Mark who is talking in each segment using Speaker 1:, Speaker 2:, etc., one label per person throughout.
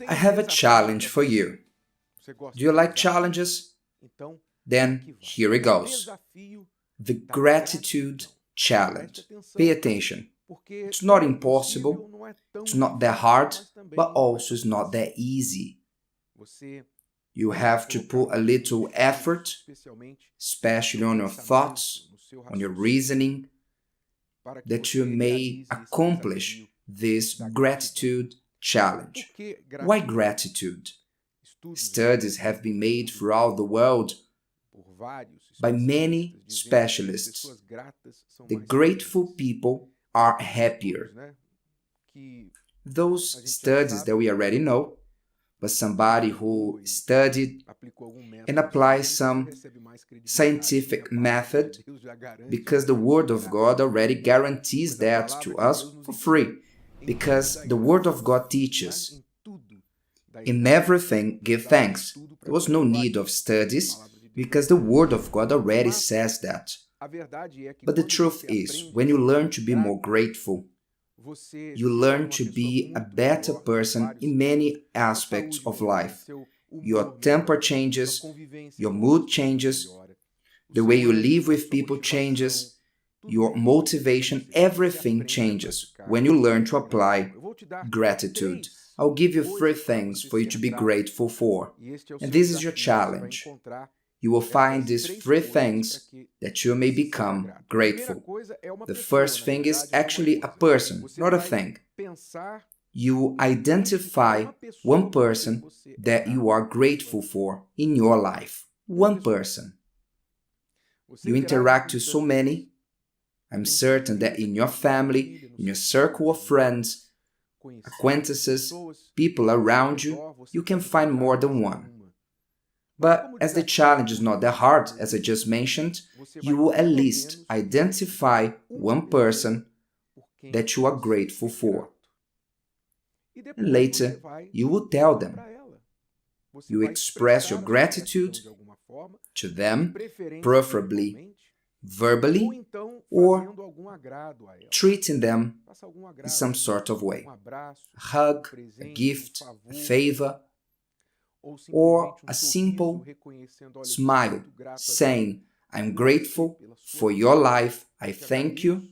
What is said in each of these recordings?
Speaker 1: I have a challenge for you. Do you like challenges? Then here it goes. The gratitude challenge. Pay attention. It's not impossible, it's not that hard, but also it's not that easy. You have to put a little effort, especially on your thoughts, on your reasoning, that you may accomplish this gratitude challenge. Why gratitude? Studies have been made throughout the world by many specialists. The grateful people are happier. Those studies that we already know, but somebody who studied and applied some scientific method, because the Word of God already guarantees that to us for free, because the Word of God teaches, in everything give thanks. There was no need of studies, because the Word of God already says that. But the truth is, when you learn to be more grateful, you learn to be a better person in many aspects of life. Your temper changes, your mood changes, the way you live with people changes, your motivation, everything changes when you learn to apply gratitude. I'll give you 3 things for you to be grateful for. And this is your challenge. You will find these 3 things that you may become grateful. The first thing is actually a person, not a thing. You identify one person that you are grateful for in your life. One person. You interact with so many. I'm certain that in your family, in your circle of friends, acquaintances, people around you, you can find more than one. But as the challenge is not that hard, as I just mentioned, you will at least identify one person that you are grateful for. And later, you will tell them. You express your gratitude to them, preferably verbally, or treating them in some sort of way. A hug, a gift, a favor, or a simple smile saying, I'm grateful for your life, I thank you.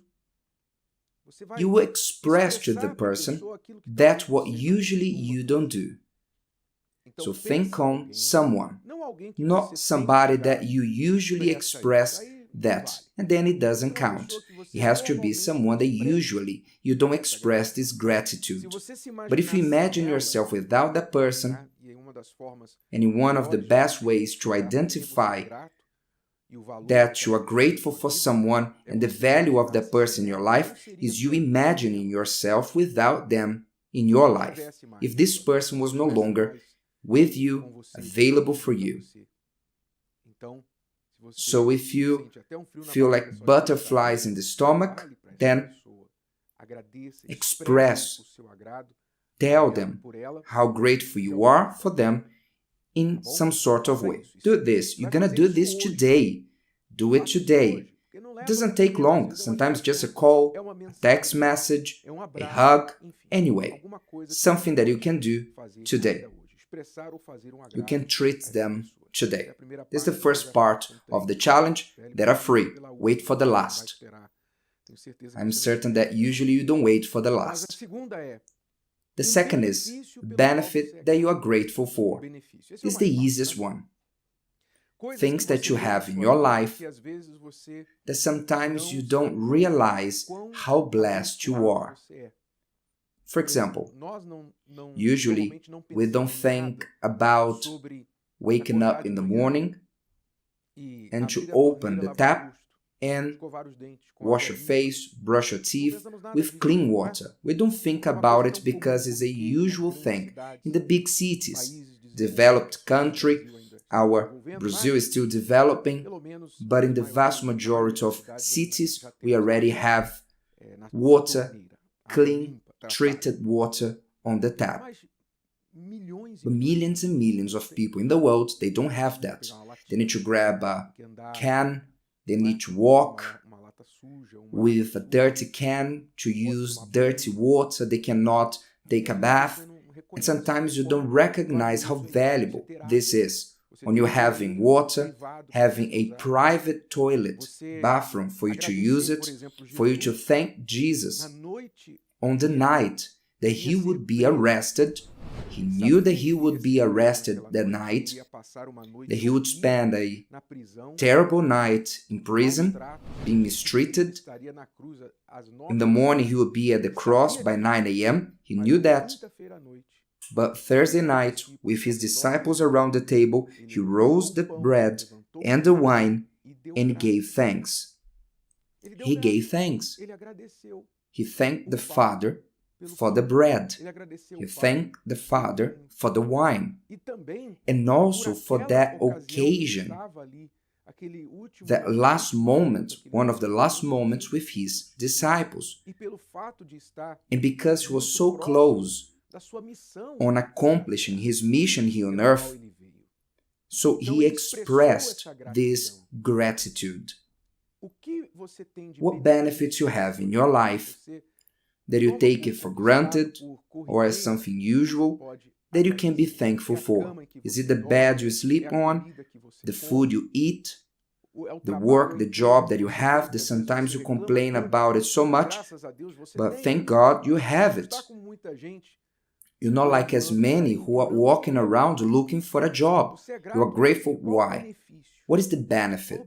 Speaker 1: You will express to the person that what usually you don't do. So think on someone, not somebody that you usually express that, and then it doesn't count. It has to be someone that usually you don't express this gratitude. But if you imagine yourself without that person, and in one of the best ways to identify that you are grateful for someone and the value of that person in your life is you imagining yourself without them in your life. If this person was no longer with you, available for you. So if you feel like butterflies in the stomach, then express, tell them how grateful you are for them in some sort of way. Do this. You're going to do this today. Do it today. It doesn't take long. Sometimes just a call, a text message, a hug. Anyway, something that you can do today. You can treat them today. This is the first part of the challenge that are free. Wait for the last. I'm certain that usually you don't wait for the last. The second is benefit that you are grateful for. This is the easiest one. Things that you have in your life that sometimes you don't realize how blessed you are. For example, usually we don't think about waking up in the morning and to open the tap and wash your face, brush your teeth with clean water. We don't think about it because it's a usual thing. In the big cities, developed country, our Brazil is still developing, but in the vast majority of cities, we already have water, clean, treated water on the tap. But millions and millions of people in the world, they don't have that. They need to grab a can, they need to walk with a dirty can to use dirty water, they cannot take a bath. And sometimes you don't recognize how valuable this is. When you're having water, having a private toilet, bathroom for you to use it, for you to thank Jesus on the night that he would be arrested. He knew that he would be arrested that night, that he would spend a terrible night in prison, being mistreated. In the morning, he would be at the cross by 9 a.m. He knew that. But Thursday night, with his disciples around the table, he rose the bread and the wine and gave thanks. He gave thanks. He thanked the Father for the bread. He thanked the Father for the wine. And also for that occasion, that last moment, one of the last moments with his disciples. And because he was so close on accomplishing his mission here on earth, so he expressed this gratitude. What benefits you have in your life that you take it for granted or as something usual that you can be thankful for? Is it the bed you sleep on, the food you eat, the work, the job that you have, that sometimes you complain about it so much, but thank God you have it. You're not like as many who are walking around looking for a job. You are grateful. Why? What is the benefit?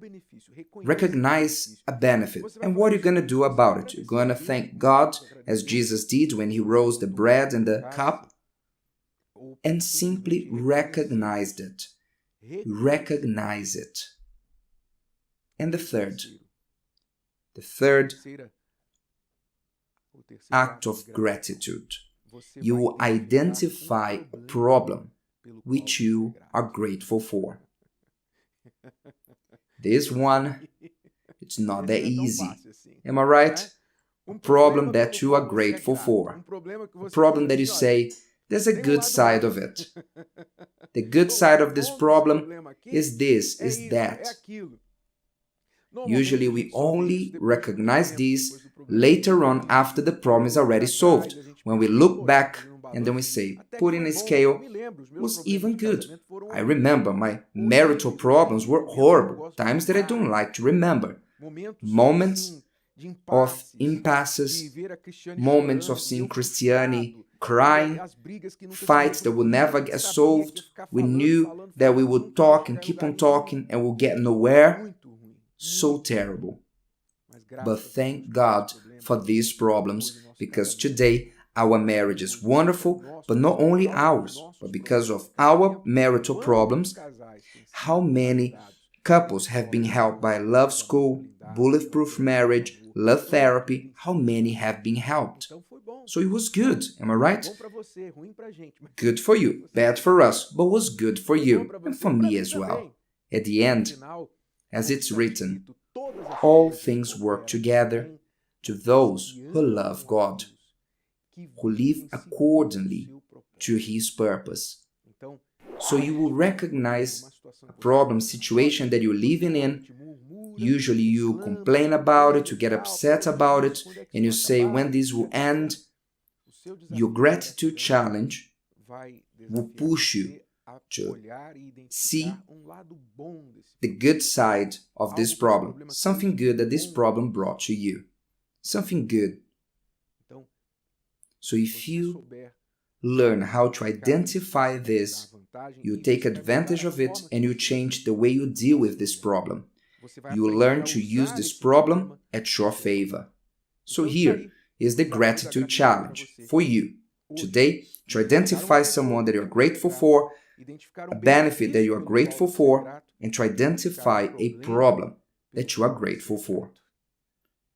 Speaker 1: Recognize a benefit. And what are you going to do about it? You're going to thank God as Jesus did when he rose the bread and the cup and simply recognized it. Recognize it. And the third act of gratitude. You will identify a problem which you are grateful for. This one, it's not that easy. Am I right? A problem that you are grateful for. A problem that you say, there's a good side of it. The good side of this problem is this, is that. Usually we only recognize this later on after the problem is already solved. When we look back and then we say, put in a scale, was even good. I remember my marital problems were horrible, times that I don't like to remember. Moments of impasses, moments of seeing Christianity crying, fights that would never get solved. We knew that we would talk and keep on talking and we'll get nowhere. So terrible. But thank God for these problems, because today our marriage is wonderful, but not only ours, but because of our marital problems, how many couples have been helped by Love School, Bulletproof Marriage, Love Therapy, how many have been helped? So it was good, am I right? Good for you, bad for us, but was good for you, and for me as well. At the end, as it's written, all things work together to those who love God, who live accordingly to his purpose. So you will recognize a problem, situation that you're living in. Usually you complain about it, you get upset about it, and you say, when this will end, your gratitude challenge will push you to see the good side of this problem, something good that this problem brought to you, something good. So if you learn how to identify this, you take advantage of it and you change the way you deal with this problem. You learn to use this problem at your favor. So here is the gratitude challenge for you today, to identify someone that you're grateful for, a benefit that you are grateful for, and to identify a problem that you are grateful for.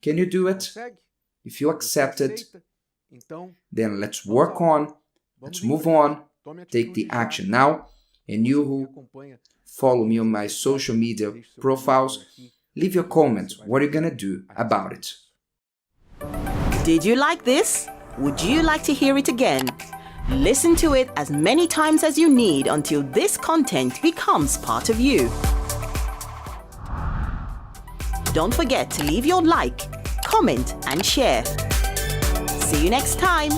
Speaker 1: Can you do it? If you accept it, then let's work on, let's move on, take the action now. And you who follow me on my social media profiles, leave your comments. What are you going to do about it?
Speaker 2: Did you like this? Would you like to hear it again? Listen to it as many times as you need until this content becomes part of you. Don't forget to leave your like, comment and share. See you next time.